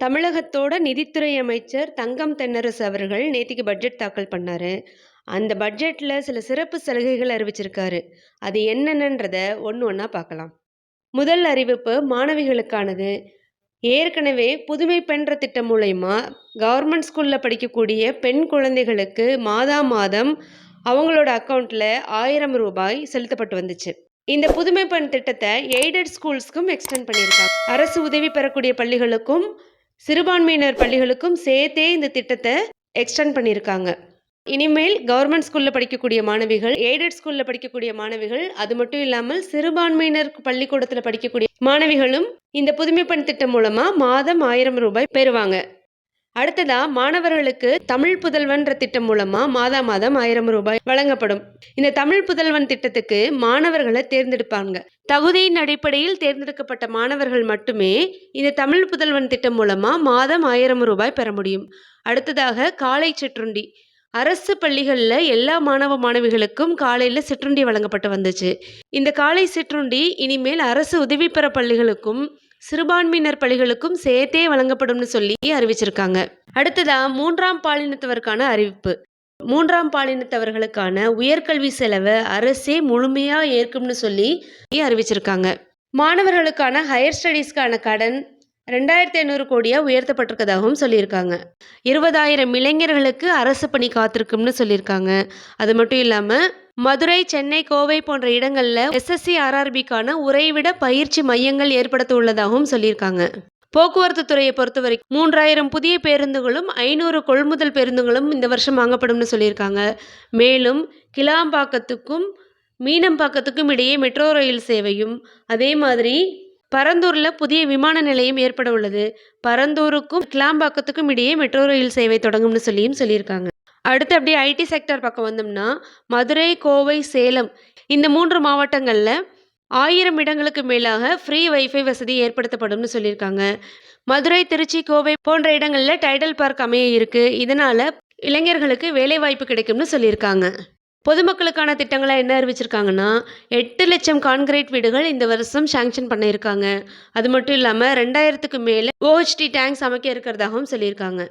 தமிழகத்தோட நிதித்துறை அமைச்சர் தங்கம் தென்னரசு அவர்கள் நேத்திக்கு பட்ஜெட் தாக்கல் பண்ணாரு. அந்த பட்ஜெட்ல சில சிறப்பு சலுகைகள் அறிவிச்சிருக்காரு. அது என்னென்னன்றத ஒண்ணு ஒண்ணா பார்க்கலாம். முதல் அறிவிப்பு மாணவிகளுக்கானது. ஏற்கனவே புதுமை பெண்ற திட்டம் மூலயமா கவர்மெண்ட் ஸ்கூல்ல படிக்கக்கூடிய பெண் குழந்தைகளுக்கு மாதா மாதம் அவங்களோட அக்கவுண்ட்ல ரூபாய் 1000 செலுத்தப்பட்டு வந்துச்சு. இந்த புதுமை பெண் திட்டத்தை எய்டட் ஸ்கூல்ஸ்க்கும் எக்ஸ்டெண்ட் பண்ணியிருக்காங்க. அரசு உதவி பெறக்கூடிய பள்ளிகளுக்கும் சிறுபான்மையினர் பள்ளிகளுக்கும் சேர்த்தே இந்த திட்டத்தை எக்ஸ்டெண்ட் பண்ணியிருக்காங்க. இனிமேல் கவர்மெண்ட் ஸ்கூலில் படிக்கக்கூடிய மாணவிகள், எய்டட் ஸ்கூலில் படிக்கக்கூடிய மாணவிகள், அது மட்டும் இல்லாமல் சிறுபான்மையினர் பள்ளிக்கூடத்தில் படிக்கக்கூடிய மாணவிகளும் இந்த புதுமை பெண் திட்டம் மூலமாக மாதம் 1000 ரூபாய் பெறுவாங்க. அடுத்ததா மாணவர்களுக்கு தமிழ் புதல்வன்ற திட்டம் மூலமா மாதம் 1000 ரூபாய் வழங்கப்படும். இந்த தமிழ் புதல்வன் திட்டத்துக்கு மாணவர்களை தேர்ந்தெடுப்பாங்க. தகுதியின் அடிப்படையில் தேர்ந்தெடுக்கப்பட்ட மாணவர்கள் மட்டுமே இந்த தமிழ் புதல்வன் திட்டம் மூலமா மாதம் 1000 ரூபாய் பெற முடியும். அடுத்ததாக காலை சிற்றுண்டி. அரசு பள்ளிகளில் எல்லா மாணவ மாணவிகளுக்கும் காலையில் சிற்றுண்டி வழங்கப்பட்டு வந்துச்சு. இந்த காலை சிற்றுண்டி இனிமேல் அரசு உதவி பெற பள்ளிகளுக்கும் சிறுபான்மையினர் பள்ளிகளுக்கும் சேர்த்தே வழங்கப்படும்னு சொல்லி அறிவிச்சிருக்காங்க. அடுத்ததா 3ஆம் பாலினத்தவருக்கான அறிவிப்பு. 3ஆம் பாலினத்தவர்களுக்கான உயர்கல்வி செலவை அரசே முழுமையா ஏற்கும்னு சொல்லி அறிவிச்சிருக்காங்க. மாணவர்களுக்கான ஹையர் ஸ்டடீஸ்க்கான கடன் 2500 கோடியா உயர்த்தப்பட்டிருக்கதாகவும் சொல்லியிருக்காங்க. 20,000 இளைஞர்களுக்கு அரசு பணி காத்திருக்கும்னு சொல்லியிருக்காங்க. அது மட்டும் இல்லாமல் மதுரை, சென்னை, கோவை போன்ற இடங்களில் SSC RRBக்கான உறைவிட பயிற்சி மையங்கள் ஏற்படுத்த உள்ளதாகவும் சொல்லியிருக்காங்க. போக்குவரத்து துறையை பொறுத்த வரைக்கும் 3000 புதிய பேருந்துகளும் 500 கொள்முதல் பேருந்துகளும் இந்த வருஷம் வாங்கப்படும்னு சொல்லியிருக்காங்க. மேலும் கிளாம்பாக்கத்துக்கும் மீனம்பாக்கத்துக்கும் இடையே மெட்ரோ ரயில் சேவையும், அதே மாதிரி பரந்தூரில் புதிய விமான நிலையம் ஏற்பட உள்ளது. பரந்தூருக்கும் கிளாம்பாக்கத்துக்கும் இடையே மெட்ரோ ரயில் சேவை தொடங்கும்னு சொல்லியிருக்காங்க. அடுத்து அப்படியே IT செக்டர் பக்கம் வந்தோம்னா மதுரை, கோவை, சேலம் இந்த 3 மாவட்டங்களில் 1000 இடங்களுக்கு மேலாக ஃப்ரீ வைஃபை வசதி ஏற்படுத்தப்படும்னு சொல்லியிருக்காங்க. மதுரை, திருச்சி, கோவை போன்ற இடங்களில் டைடல் பார்க் அமைய இருக்கு. இதனால இளைஞர்களுக்கு வேலைவாய்ப்பு கிடைக்கும்னு சொல்லியிருக்காங்க. பொதுமக்களுக்கான திட்டங்களை என்ன அறிவிச்சிருக்காங்கன்னா 8 லட்சம் கான்கிரீட் வீடுகள் இந்த வருஷம் சாங்ஷன் பண்ணியிருக்காங்க. அது மட்டும் இல்லாமல் 2000க்கு மேலே OHT டேங்க்ஸ் அமைக்க இருக்கிறதாகவும் சொல்லியிருக்காங்க.